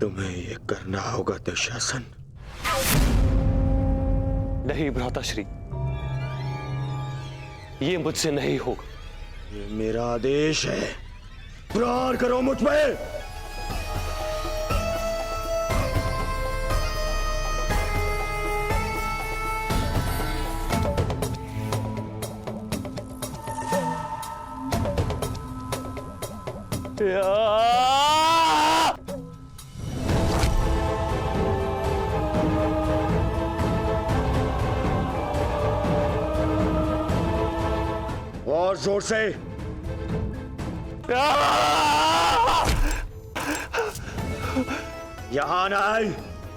तुम्हें ये करना होगा दुशासन। नहीं भ्राताश्री, ये मुझसे नहीं होगा। ये मेरा आदेश है, प्रहार करो मुझ पर। और जोर से। यहां ना आए,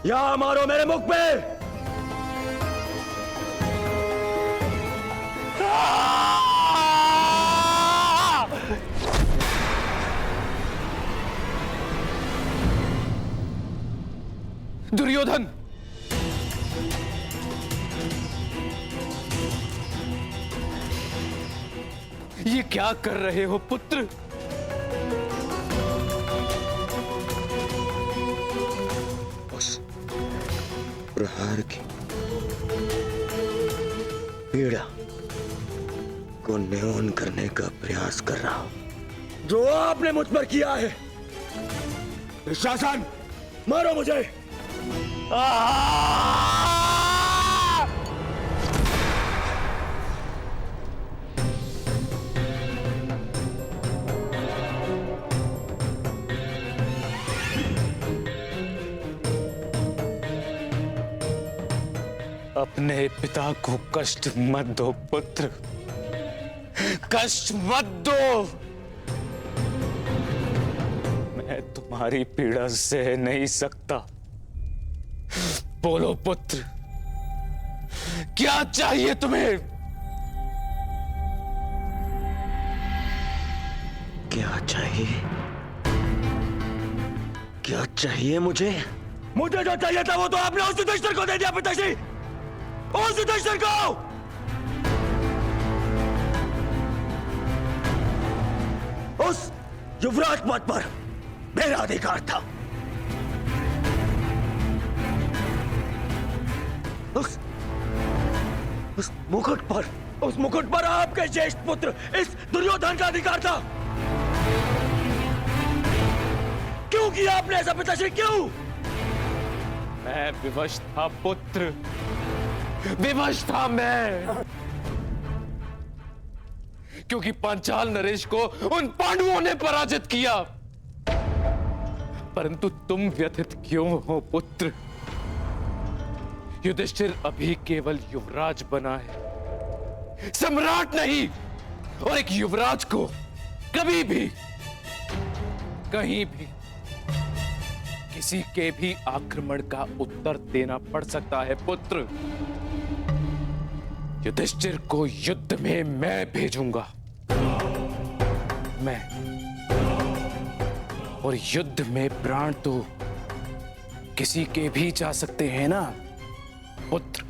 यहां मारो मेरे मुख पे। दुर्योधन, ये क्या कर रहे हो पुत्र? उस प्रहार की पीड़ा को न्यून करने का प्रयास कर रहा हूं जो आपने मुझ पर किया है। शासन, मारो मुझे। अपने पिता को कष्ट मत दो पुत्र, कष्ट मत दो। मैं तुम्हारी पीड़ा सह नहीं सकता। बोलो पुत्र, क्या चाहिए तुम्हें? क्या चाहिए? क्या चाहिए मुझे? मुझे जो चाहिए था वो तो आपने उस युधिष्ठिर को दे दिया पिताश्री। उस युधिष्ठिर को। उस युवराज पद पर मेरा अधिकार था। उस मुकुट पर, उस मुकुट पर आपके ज्येष्ठ पुत्र इस दुर्योधन का अधिकार था। क्यों किया आपने ऐसा पिताश्री, क्यों? मैं विवश था पुत्र, विवश था मैं, क्योंकि पांचाल नरेश को उन पांडवों ने पराजित किया। परंतु तुम व्यथित क्यों हो पुत्र? युधिष्ठिर अभी केवल युवराज बना है, सम्राट नहीं। और एक युवराज को कभी भी, कहीं भी, किसी के भी आक्रमण का उत्तर देना पड़ सकता है पुत्र। युधिष्ठिर को युद्ध में मैं भेजूंगा, मैं। और युद्ध में प्राण तो किसी के भी जा सकते हैं ना पुत्र।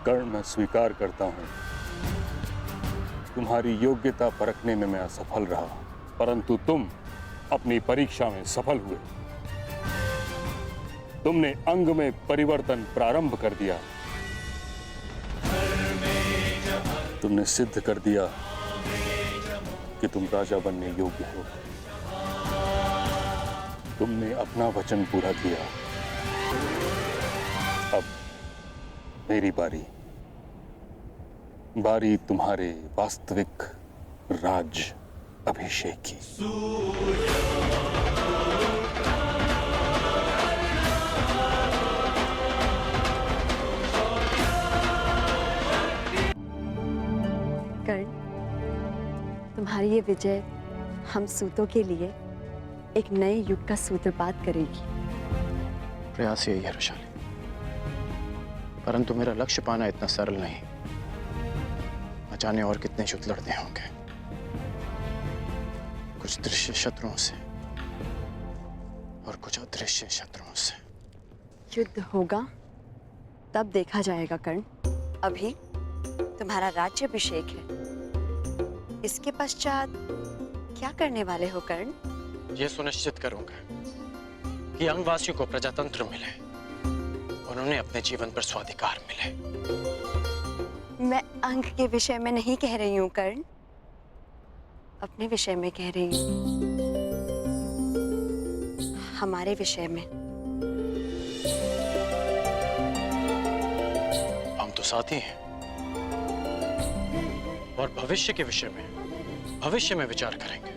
कर्ण, मैं स्वीकार करता हूं, तुम्हारी योग्यता परखने में मैं असफल रहा, परंतु तुम अपनी परीक्षा में सफल हुए। तुमने अंग में परिवर्तन प्रारंभ कर दिया। तुमने सिद्ध कर दिया कि तुम राजा बनने योग्य हो। तुमने अपना वचन पूरा किया। अब मेरी बारी तुम्हारे वास्तविक राज अभिषेक की। कर्ण, तुम्हारी ये विजय हम सूतों के लिए एक नए युग का सूत्रपात करेगी। प्रयास यही है रुशाली, परंतु मेरा लक्ष्य पाना इतना सरल नहीं। न जाने और कितने युद्ध लड़ने होंगे, कुछ दृश्य शत्रुओं से और कुछ अदृश्य शत्रुओं से। युद्ध होगा तब देखा जाएगा कर्ण। अभी तुम्हारा राज्याभिषेक है, इसके पश्चात क्या करने वाले हो कर्ण? यह सुनिश्चित करूंगा कि अंगवासियों को प्रजातंत्र मिले, उन्होंने अपने जीवन पर स्वाधिकार मिले। मैं अंग के विषय में नहीं कह रही हूँ कर्ण, अपने विषय में कह रही हूँ, हमारे विषय में। हम तो साथी हैं और भविष्य के विषय में भविष्य में विचार करेंगे।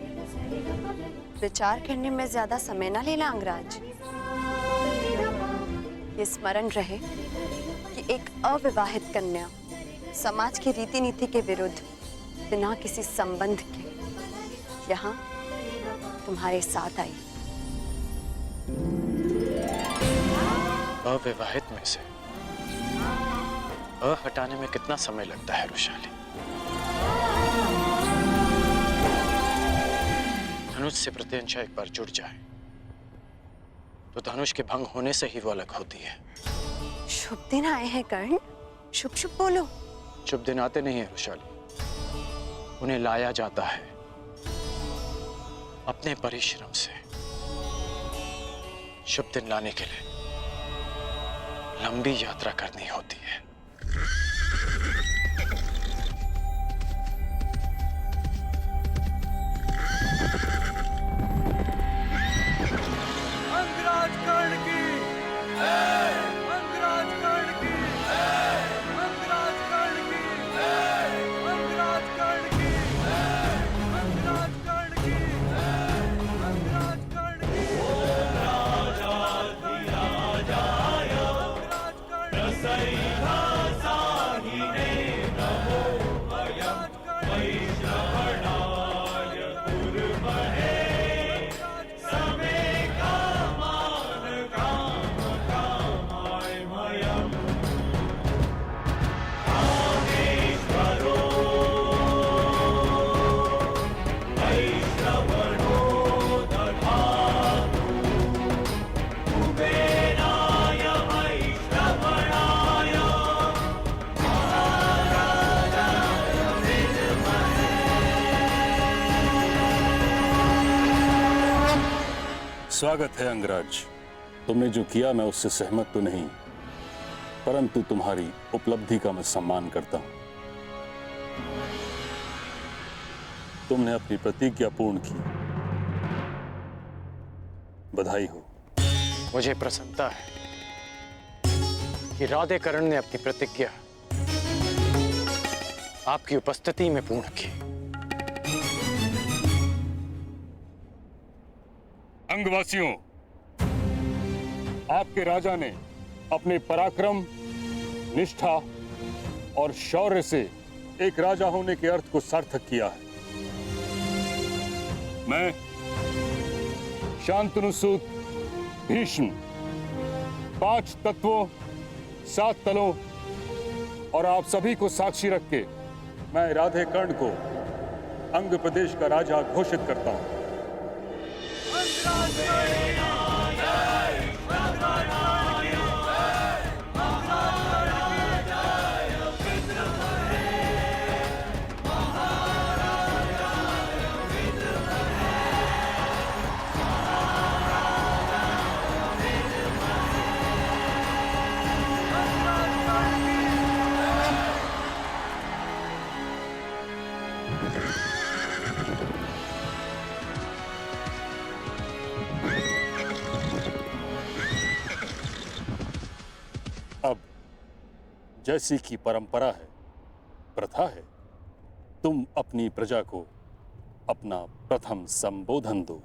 विचार करने में ज्यादा समय ना लेना अंगराज। ये स्मरण रहे कि एक अविवाहित कन्या समाज की रीति नीति के विरुद्ध बिना किसी संबंध के यहाँ तुम्हारे साथ आई। अविवाहित में से अ हटाने में कितना समय लगता है रुशाली? धनुष से प्रत्यंचा एक बार जुड़ जाए तो धनुष के भंग होने से ही वो अलग होती है। शुभ दिन आए हैं कर्ण, शुभ शुभ बोलो। शुभ दिन आते नहीं है रुशाली, उन्हें लाया जाता है अपने परिश्रम से। शुभ दिन लाने के लिए लंबी यात्रा करनी होती है। अंगराज कर्ण की जय! अंगराज कर्ण की जय! अंगराज कर्ण की जय! अंगराज कर्ण की जय! अंगराज कर्ण की जय! अंगराज कर्ण की स्वागत है अंगराज। तुमने जो किया मैं उससे सहमत तो नहीं, परंतु तुम्हारी उपलब्धि का मैं सम्मान करता हूं। तुमने अपनी प्रतिज्ञा पूर्ण की, बधाई हो। मुझे प्रसन्नता है कि राधेकरण ने अपनी प्रतिज्ञा आपकी उपस्थिति में पूर्ण की। अंगवासियों, आपके राजा ने अपने पराक्रम, निष्ठा और शौर्य से एक राजा होने के अर्थ को सार्थक किया है। मैं शांतनुसूत भीष्म 5 तत्वों 7 तलों और आप सभी को साक्षी रख के मैं राधेकर्ण को अंग प्रदेश का राजा घोषित करता हूं। अब जैसी की परंपरा है, प्रथा है, तुम अपनी प्रजा को अपना प्रथम संबोधन दो।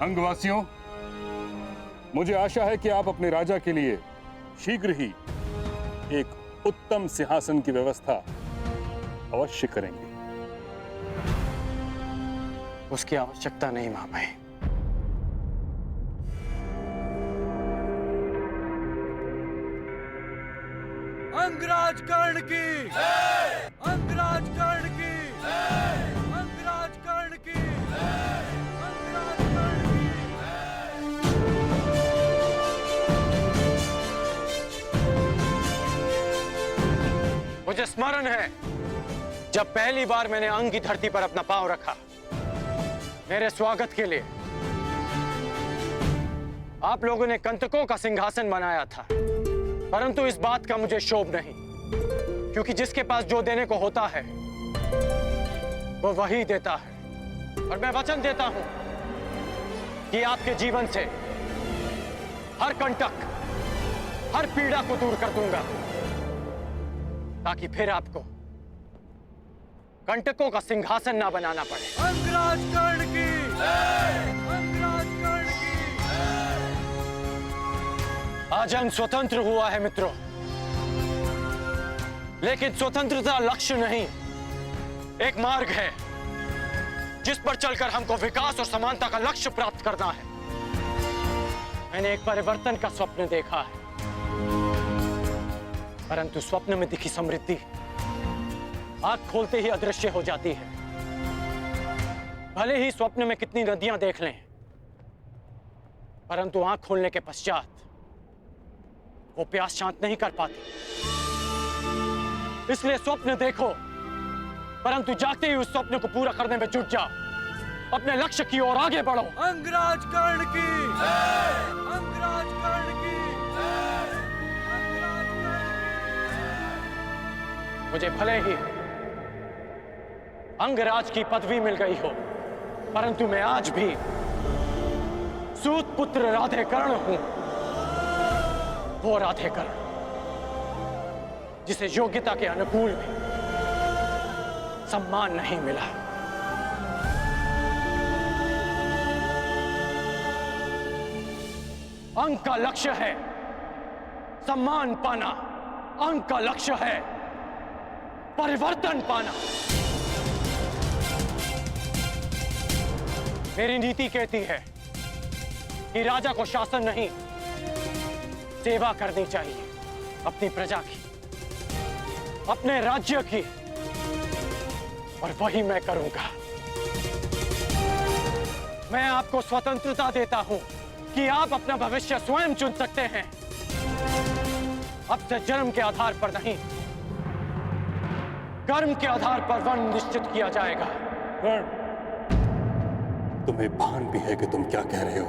अंगवासियों, मुझे आशा है कि आप अपने राजा के लिए शीघ्र ही एक उत्तम सिंहासन की व्यवस्था अवश्य करेंगे। उसकी आवश्यकता नहीं मामाई। अंगराज कर्ण की अंगराज कर्ण की अंगराज कर्ण की अंगराज कर्ण की। मुझे स्मरण है जब पहली बार मैंने अंग की धरती पर अपना पांव रखा, मेरे स्वागत के लिए आप लोगों ने कंटकों का सिंहासन बनाया था, परंतु इस बात का मुझे शोभ नहीं, क्योंकि जिसके पास जो देने को होता है वो वही देता है। और मैं वचन देता हूं कि आपके जीवन से हर कंटक, हर पीड़ा को दूर कर दूंगा, ताकि फिर आपको कंटकों का सिंहासन ना बनाना पड़े। अंगराज कर्ण की अंगराज कर्ण की। आज अंग स्वतंत्र हुआ है मित्रों, लेकिन स्वतंत्रता लक्ष्य नहीं, एक मार्ग है जिस पर चलकर हमको विकास और समानता का लक्ष्य प्राप्त करना है। मैंने एक परिवर्तन का स्वप्न देखा है, परंतु स्वप्न में दिखी समृद्धि आंख खोलते ही अदृश्य हो जाती है। भले ही स्वप्न में कितनी नदियां देख लें, परंतु आंख खोलने के पश्चात वो प्यास शांत नहीं कर पाती। इसलिए स्वप्न देखो, परंतु जागते ही उस स्वप्न को पूरा करने में जुट जाओ। अपने लक्ष्य की ओर आगे बढ़ो। अंगराज कर्ण की अंगराज कर्ण की अंगराज कर्ण की। मुझे भले ही अंगराज की पदवी मिल गई हो, परंतु मैं आज भी सूत पुत्र राधेकर्ण हूं। वो राधेकर्ण जिसे योग्यता के अनुकूल भी सम्मान नहीं मिला। अंग का लक्ष्य है सम्मान पाना, अंग का लक्ष्य है परिवर्तन पाना। मेरी नीति कहती है कि राजा को शासन नहीं, सेवा करनी चाहिए अपनी प्रजा की, अपने राज्य की, और वही मैं करूंगा। मैं आपको स्वतंत्रता देता हूं कि आप अपना भविष्य स्वयं चुन सकते हैं। अब से जन्म के आधार पर नहीं, कर्म के आधार पर वर्ण निश्चित किया जाएगा। तुम्हें भान भी है कि तुम क्या कह रहे हो?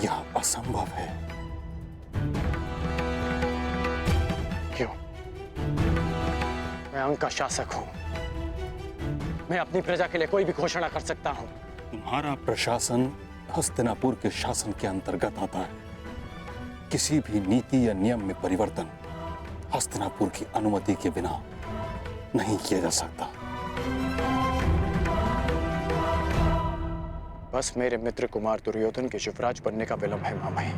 यह असंभव है। क्यों? मैं अंग का शासक हूं, मैं अपनी प्रजा के लिए कोई भी घोषणा कर सकता हूं। तुम्हारा प्रशासन हस्तिनापुर के शासन के अंतर्गत आता है। किसी भी नीति या नियम में परिवर्तन हस्तिनापुर की अनुमति के बिना नहीं किया जा सकता। बस मेरे मित्र कुमार दुर्योधन के युवराज बनने का विलंब है मामाई।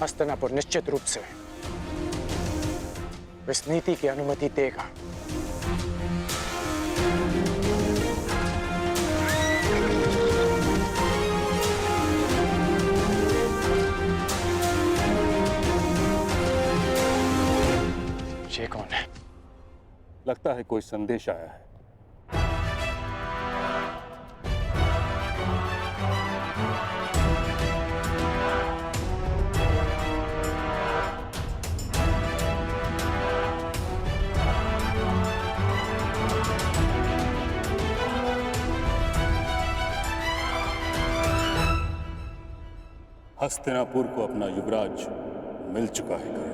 हस्तिनापुर निश्चित रूप से इस नीति की अनुमति देगा। ये कौन है? लगता है कोई संदेश आया है। हस्तिनापुर को अपना युवराज मिल चुका है कर्ण।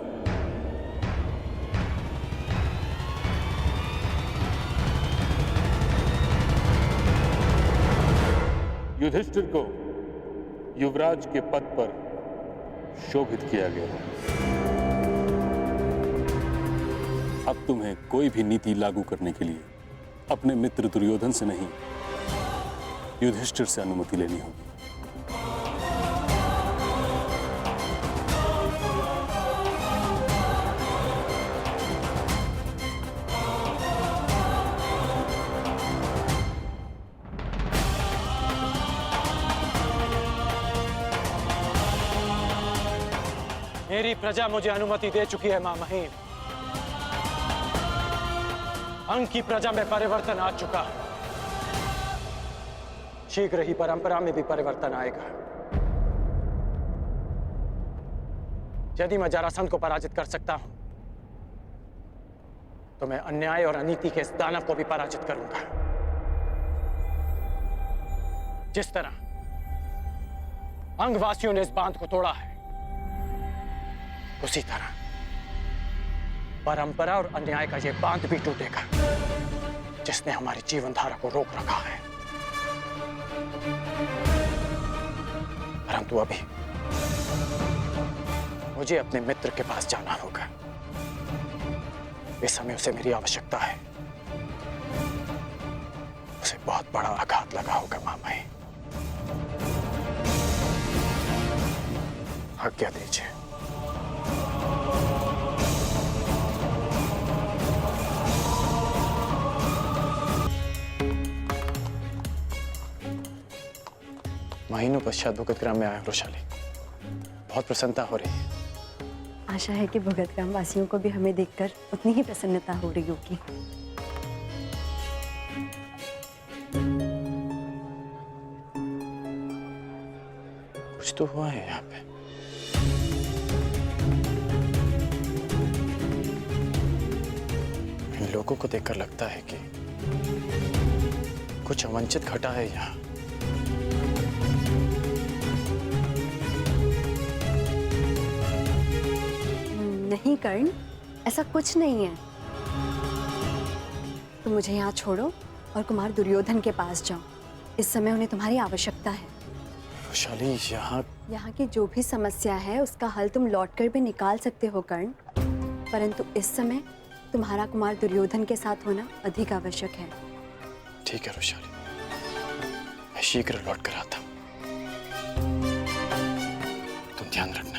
युधिष्ठिर को युवराज के पद पर शोभित किया गया। अब तुम्हें कोई भी नीति लागू करने के लिए अपने मित्र दुर्योधन से नहीं, युधिष्ठिर से अनुमति लेनी होगी। मेरी प्रजा मुझे अनुमति दे चुकी है, मां महीम। अंग की प्रजा में परिवर्तन आ चुका है। शीघ्र ही परंपरा में भी परिवर्तन आएगा। यदि मैं जरासंध को पराजित कर सकता हूं, तो मैं अन्याय और अनीति के इस दानव को भी पराजित करूंगा। जिस तरह अंगवासियों ने इस बांध को तोड़ा है, उसी तरह परंपरा और अन्याय का यह बांध भी टूटेगा, जिसने हमारी जीवन धारा को रोक रखा है। परंतु अभी मुझे अपने मित्र के पास जाना होगा। इस समय उसे मेरी आवश्यकता है। उसे बहुत बड़ा आघात लगा होगा मामाई। आज्ञा दीजिए। महीनों पश्चात भुगत ग्राम में आया वृषाली। बहुत प्रसन्नता हो रही है। आशा है कि भुगत ग्राम वासियों को भी हमें देखकर उतनी ही प्रसन्नता हो रही होगी। कुछ तो हुआ है यहाँ पे। इन लोगों को देखकर लगता है कि कुछ अवांछित घटा है यहाँ। नहीं कर्ण, ऐसा कुछ नहीं है। तुम मुझे यहाँ छोड़ो और कुमार दुर्योधन के पास जाओ। इस समय उन्हें तुम्हारी आवश्यकता है। वैशाली, यहाँ की जो भी समस्या है उसका हल तुम लौटकर भी निकाल सकते हो कर्ण, परंतु इस समय तुम्हारा कुमार दुर्योधन के साथ होना अधिक आवश्यक है। ठीक है वैशाली, मैं शीघ्र लौट कर आता हूँ। तुम ध्यान रखना।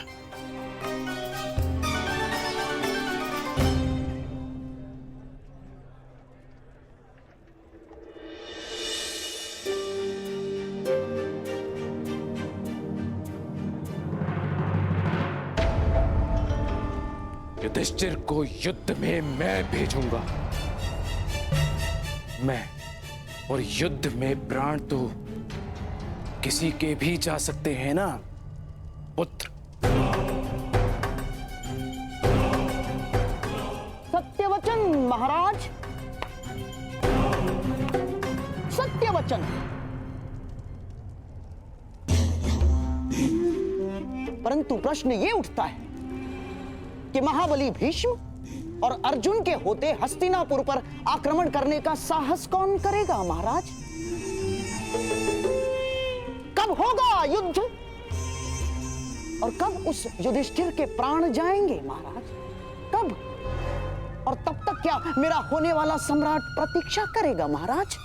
युधिष्ठिर को युद्ध में मैं भेजूंगा। मैं, और युद्ध में प्राण तो किसी के भी जा सकते हैं ना पुत्र। सत्यवचन महाराज, सत्यवचन। परंतु प्रश्न ये उठता है कि महाबली भीष्म और अर्जुन के होते हस्तिनापुर पर आक्रमण करने का साहस कौन करेगा महाराज? कब होगा युद्ध और कब उस युधिष्ठिर के प्राण जाएंगे महाराज? कब? और तब तक क्या मेरा होने वाला सम्राट प्रतीक्षा करेगा महाराज?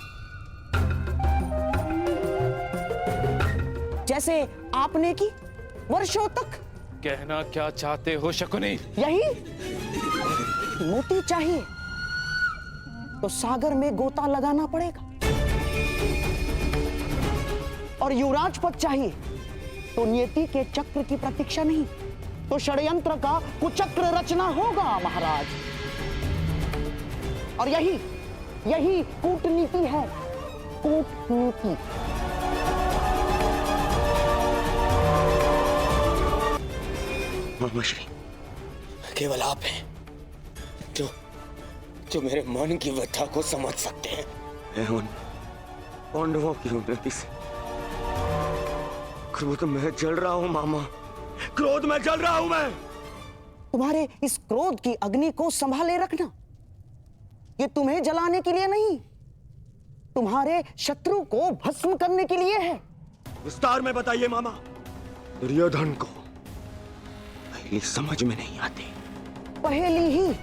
जैसे आपने की वर्षों तक। कहना क्या चाहते हो शकुनी? यही मोती चाहिए तो सागर में गोता लगाना पड़ेगा, और युवराज पद चाहिए तो नियति के चक्र की प्रतीक्षा नहीं, तो षड्यंत्र का कुचक्र रचना होगा महाराज। और यही कूटनीति है, कूटनीति। मामाश्री, केवल आप हैं जो मेरे मन की व्यथा को समझ सकते हैं। मैं उन पांडवों की उन्नति से क्रोध में जल रहा हूं मामा, क्रोध में जल रहा हूं मैं। तुम्हारे इस क्रोध की अग्नि को संभाले रखना। ये तुम्हें जलाने के लिए नहीं, तुम्हारे शत्रु को भस्म करने के लिए है। विस्तार में बताइए मामा। दुर्योधन को पहली समझ में नहीं आती। पहेली ही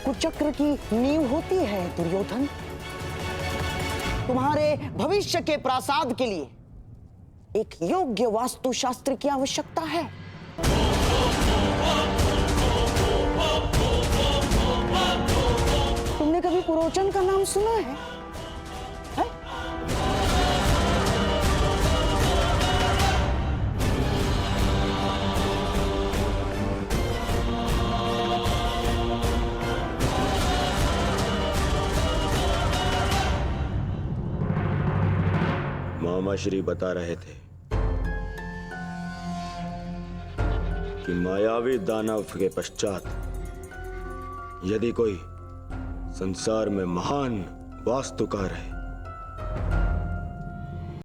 कुचक्र की नींव होती है दुर्योधन। तुम्हारे भविष्य के प्रासाद के लिए एक योग्य वास्तुशास्त्र की आवश्यकता है। तुमने कभी पुरोचन का नाम सुना है? मामा श्री बता रहे थे कि मायावी दानव के पश्चात यदि कोई संसार में महान वास्तुकार है